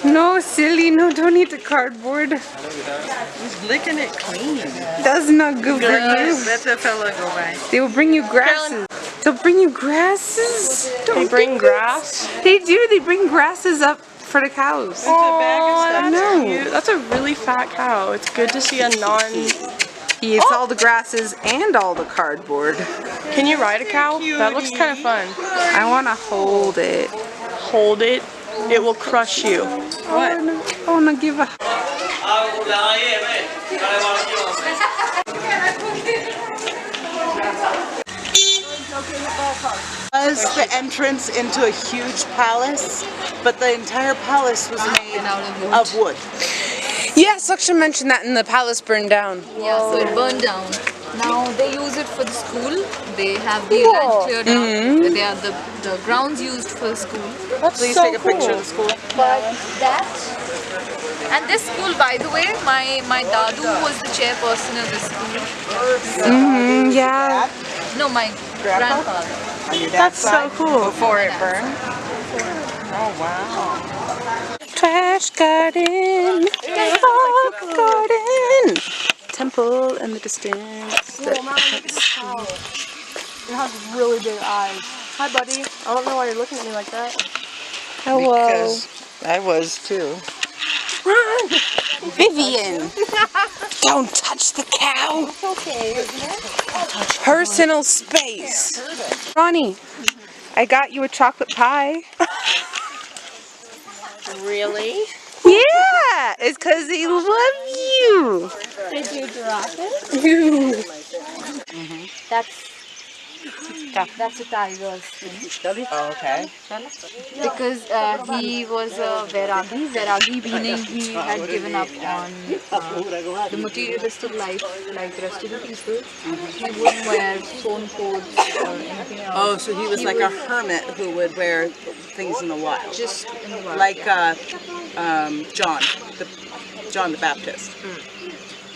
No, silly, no, don't eat the cardboard. He's licking it clean. That's not good for you. Let the fella go by. They will bring you grasses. They'll bring you grasses. They bring grass? They do. They bring grasses up for the cows. Oh, that's No. cute. That's a really fat cow. It's good to see a non... He eats all the grasses and all the cardboard. Can you ride a cow? That looks kind of fun. I want to hold it. Hold it. It will crush you. What? I want to give a... Was the entrance into a huge palace, but the entire palace was made of wood. Yes, Laksha mentioned that, and the palace burned down. Yeah, so it burned down. Now they use it for the school. They have the land cleared out. They are the grounds used for the school. Please take a picture of the school. But that and this school, by the way, my dadu was the chairperson of this school. Yeah. No, my grandfather. On your That's dad's so side? cool. Before it burned? Oh, wow. Trash garden. Rock garden. Temple in the distance. It has really big eyes. Hi, buddy. I don't know why you're looking at me like that. Hello. Because I was too. Run! Vivian! Don't touch the cow! It's okay, isn't it? Personal space! Ronnie, I got you a chocolate pie. Really? Yeah! It's because they love you! Did you drop it? That's a tiger's thing. Oh, okay. Because he was a Vairagi meaning he had given up on the materialistic life like the rest of the people. He wouldn't wear sewn clothes or anything else. Oh, so he was like a hermit who would wear things in the wild. Just in the wild. Like John the Baptist.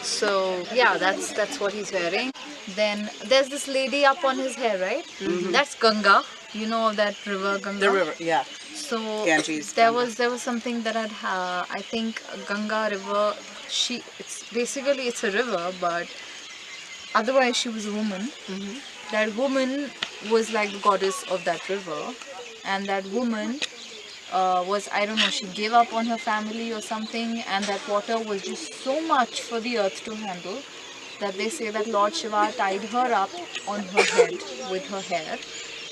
So yeah, that's what he's wearing. Then there's this lady up on his hair, right? That's Ganga. You know that river Ganga. The river, yeah. So Ganges, there Ganga. was something that I think Ganga river. It's a river, but otherwise she was a woman. That woman was like the goddess of that river, and that woman was, I don't know, she gave up on her family or something, and that water was just so much for the earth to handle that they say that Lord Shiva tied her up on her head with her hair,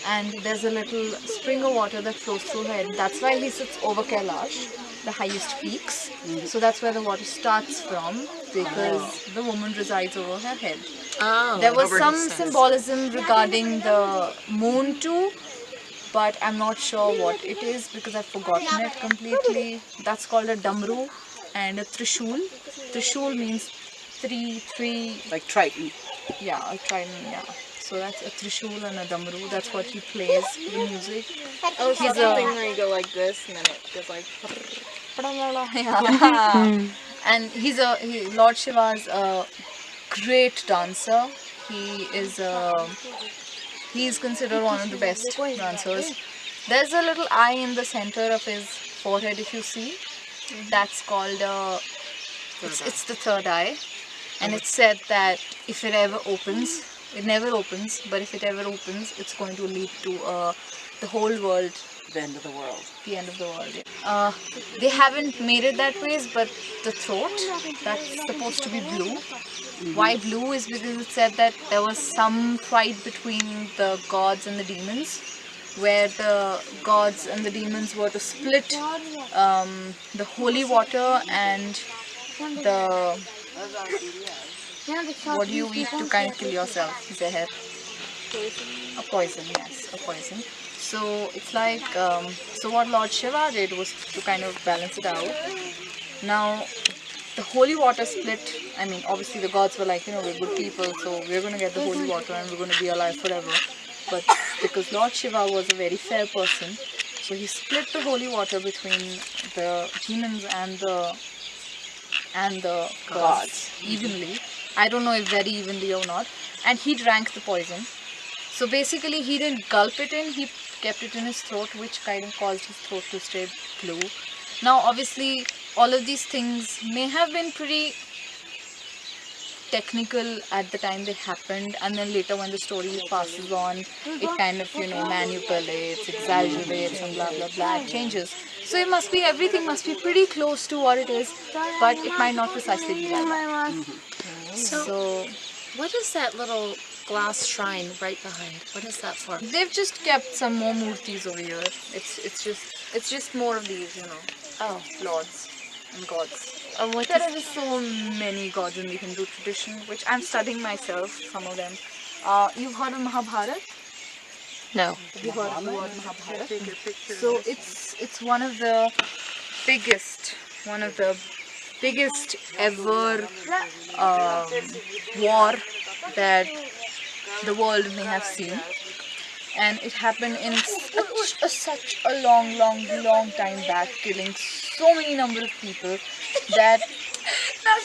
and there's a little spring of water that flows through her head. That's why he sits over Kailash, the highest peaks. So that's where the water starts from, because the woman resides over her head. There was some symbolism regarding the moon too, but I'm not sure what it is because I've forgotten it completely. That's called a damru and a trishul. Trishul means three. Like Triton. Yeah, a trident, yeah. So that's a trishul and a damru. That's what he plays, the music. Oh, He's something where you go like this and then it goes like... Yeah. And Lord Shiva's a great dancer. He's considered one of the best dancers. There's a little eye in the center of his forehead, if you see. That's called it's the third eye, and it's said that if it ever opens, it never opens, but if it ever opens, it's going to lead to the whole world. The end of the world. The end of the world. Yeah. They haven't made it that way, but the throat, that's supposed to be blue. Why blue is because it said that there was some fight between the gods and the demons, where the gods and the demons were to split the holy water and the... What do you eat to kind of kill yourself? Zehar. A poison, yes, a poison. So it's like, so what Lord Shiva did was to kind of balance it out. Now, the holy water split. I mean, obviously the gods were like, we're good people, so we're going to get the holy water and we're going to be alive forever. But because Lord Shiva was a very fair person, so he split the holy water between the demons and the gods evenly. I don't know if very evenly or not. And he drank the poison. So basically he didn't gulp it in, he kept it in his throat, which kind of caused his throat to stay blue. Now, obviously, all of these things may have been pretty technical at the time they happened, and then later when the story passes on, it kind of, manipulates, exaggerates, and blah blah blah, it changes. So it must be, everything must be pretty close to what it is, but it might not precisely be like that. So What is that little glass shrine right behind? What is that for? they've just kept some more murtis over here. It's just more of these, Oh, lords and gods. and what There does, are just so many gods in the Hindu tradition, which I'm studying myself, some of them. You've heard of Mahabharata? no. Have you heard of the word Mahabharata? So it's one of the biggest ever war that the world may have seen. And it happened in such a long time back, killing so many number of people that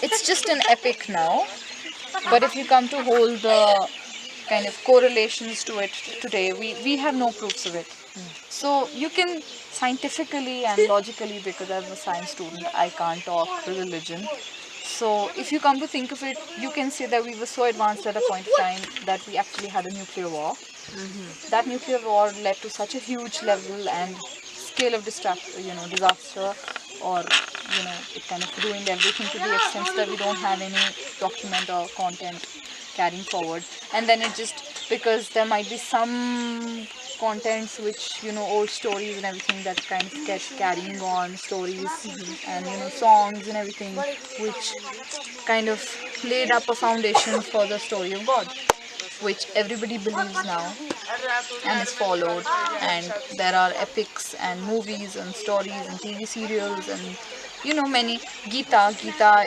it's just an epic now. But if you come to hold the kind of correlations to it today, we have no proofs of it. So you can scientifically and logically, because I'm a science student, I can't talk religion. So if you come to think of it, you can say that we were so advanced at a point of time that we actually had a nuclear war. That nuclear war led to such a huge level and scale of disaster, or it kind of ruined everything to the extent that we don't have any document or content carrying forward. And then it just, because there might be some contents which old stories and everything that kind of get carrying on, stories and songs and everything, which kind of laid up a foundation for the story of God, which everybody believes now and is followed. And there are epics and movies and stories and TV serials and many. Gita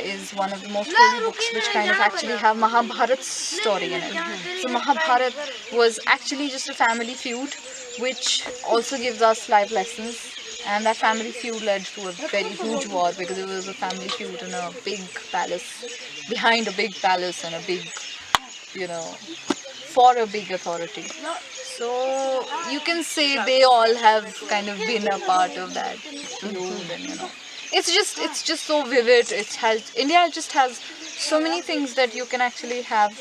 is one of the most holy books which kind of actually have Mahabharat's story in it. So Mahabharat was actually just a family feud, which also gives us life lessons. And that family feud led to a very huge war, because it was a family feud in a big palace, behind a big palace, and a big, for a big authority. So you can say they all have kind of been a part of that feud, and it's just so vivid. India just has so many things that you can actually have.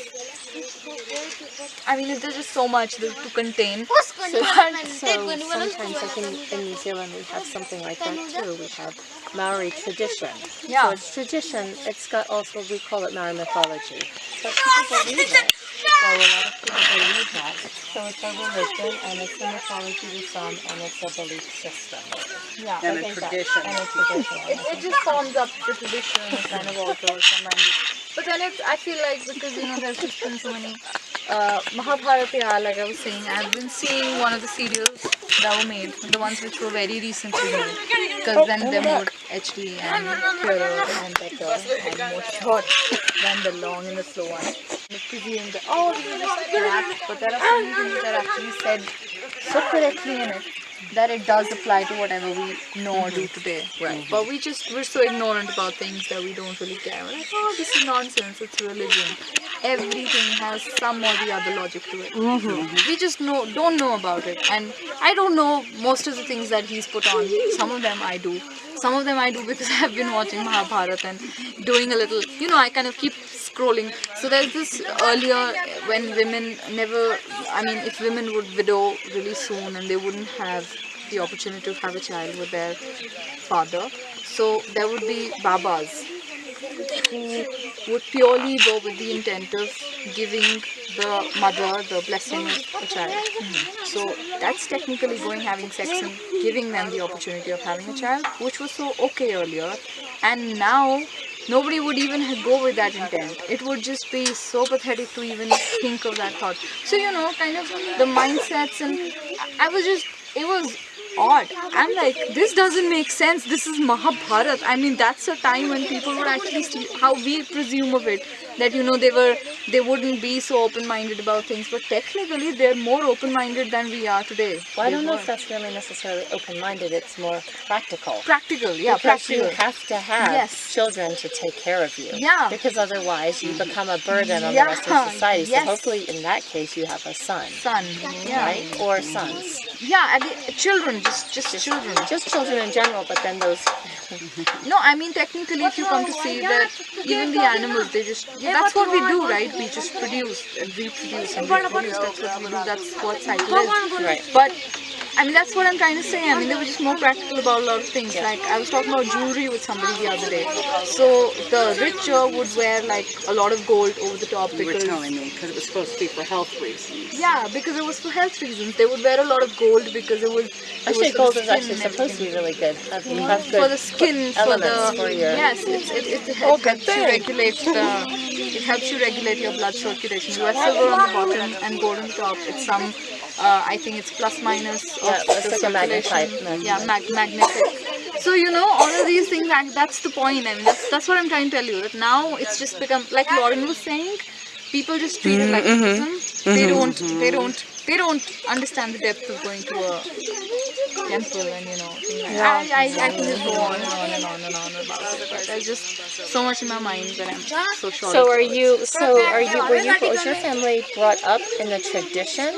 I mean, there's just so much to contain. So sometimes I think in New Zealand we have something like that too. We have Maori tradition. Yeah. So it's tradition. It's got also, we call it Maori mythology. But people believe it. So a lot of people believe that. So it's a religion, and it's a mythology to some, and it's a belief system. Yeah. And a Okay, tradition. And a tradition. It just forms up the tradition, it kind of alters sometimes. But then I feel like, because there's just been so many Mahabharata, like I was saying, I've been seeing one of the serials that were made, the ones which were very recently made, because then they're more HD and clearer and better and more short than the long and the slow one. I presume that, this is just crap, but there are so many things that are actually said so correctly in it that it does apply to whatever we know or do today. Right. But we're so ignorant about things that we don't really care. We're like, this is nonsense, it's religion. Everything has some or the other logic to it. We just don't know about it. And I don't know most of the things that he's put on. Some of them I do. Some of them I do because I've been watching Mahabharata and doing a little, I kind of keep scrolling. So there's this earlier, when women if women would widow really soon and they wouldn't have the opportunity to have a child with their father, so there would be babas who would purely go with the intent of giving the mother the blessing of a child. So that's technically having sex and giving them the opportunity of having a child, which was so okay earlier. And now nobody would even go with that intent. It would just be so pathetic to even think of that thought. So kind of the mindsets, and it was odd. I'm like, this doesn't make sense. This is Mahabharat. I mean, that's a time when people would actually see how we presume of it, that they wouldn't be so open-minded about things, but technically they're more open-minded than we are today. Well, I don't know if that's really necessarily open-minded. It's more practical. Practical, yeah, Because practical. you have to have Yes. children to take care of you. Yeah. Because otherwise you become a burden on the Yeah, rest of society. yes. So hopefully in that case you have a son, Son, yeah, right? Or sons. yeah, and children, just children. Just children in general, but then those... No, I mean technically, if you come to see that even the animals, they just that's what we do, right? We just produce and reproduce and reproduce. That's what we do. That's what cycle is. Right. But I mean, that's what I'm trying to say. I mean, they were just more practical about a lot of things. Like I was talking about jewelry with somebody the other day. So the richer would wear like a lot of gold over the top You were because telling me, because it was supposed to be for health reasons. yeah, because it was for health reasons. They would wear a lot of gold because it was Actually, for gold the is skin actually and supposed to be everything. really good. You have For good the skin, for elements the for your... yes, it helps you regulate it helps you regulate your blood circulation. You have silver on the bottom and gold on the top. It's some I think it's plus minus of Yeah, it's the like a circulation. magnetite. Yeah, magnetic. So you know all of these things. That's the point. I mean that's what I'm trying to tell you. That now it's just become like Lauren was saying. People just treat it like Buddhism. They don't understand the depth of going to a temple and things like that. I can just go on and on and on and on about it, but there's just so much in my mind that I'm so short. So of. were you? Was your family brought up in the tradition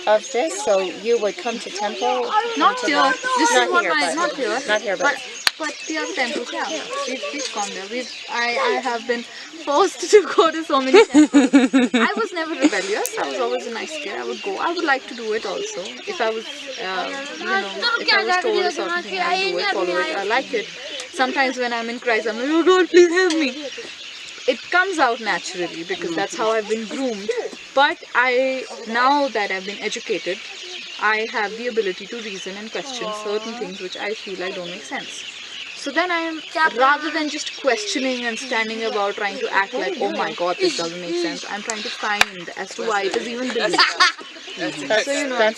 of this? So you would come to temple? Not here. This Not is what here, my but- not here. not here, but- but the other temples, yeah. We've gone there. I have been forced to go to so many temples. I was never rebellious. I was always a nice kid. I would go. I would like to do it also. If I was, if I was told a certain thing, I would do it, follow it. I like it. Sometimes when I'm in Christ, I'm like, oh God, please help me. It comes out naturally because that's how I've been groomed. But now that I've been educated, I have the ability to reason and question certain things which I feel like don't make sense. So then rather than just questioning and standing about trying to act like, oh my God, this doesn't make sense, I'm trying to find as to why it is even believed. That's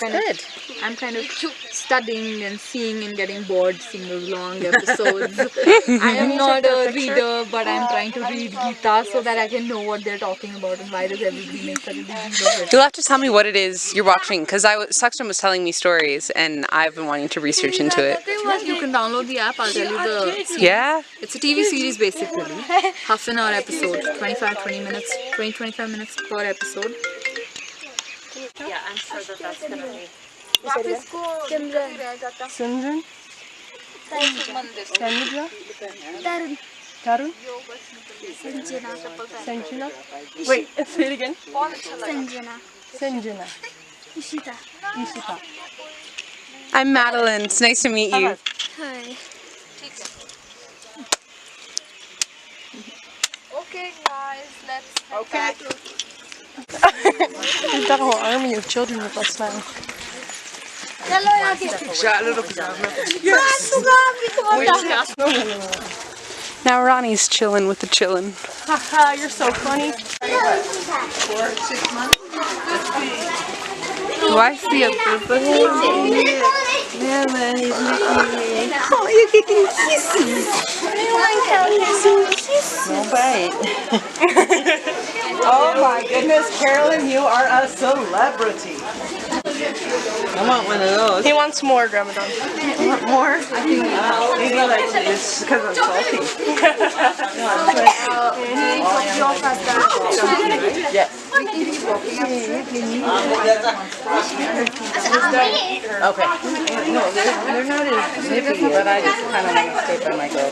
I'm kind of studying and seeing and getting bored seeing those long episodes. I am not a reader, but I'm trying to read Gita so that I can know what they're talking about and why does everybody make such a big deal of it. You'll have to tell me what it is you're watching, because Sakshan was telling me stories, and I've been wanting to research into it. You can download the app, I'll tell you the series. Yeah? It's a TV series basically. Half an hour episode, 25 minutes per episode. Yeah, I'm sure that's gonna be. Simran? Sanjana? Tarun? Sanjana? Wait, say it again. Sanjana. Ishita. I'm Madeline. It's nice to meet you. Hi. Okay guys, let's Okay. We've got a whole army of children with us now. Now Ronnie's chilling with the chillin'. Haha, you're so funny. Do I see a purple? Yeah, man, he's licking me. Oh, you're getting kisses. No bite. Oh my goodness, Carolyn, you are a celebrity. I want one of those. He wants more, Grandma Dawn. You want more? Maybe like it's because I'm salty. Yes. Okay. No, they're not as nippy, but I just kind of want to stay by my girl.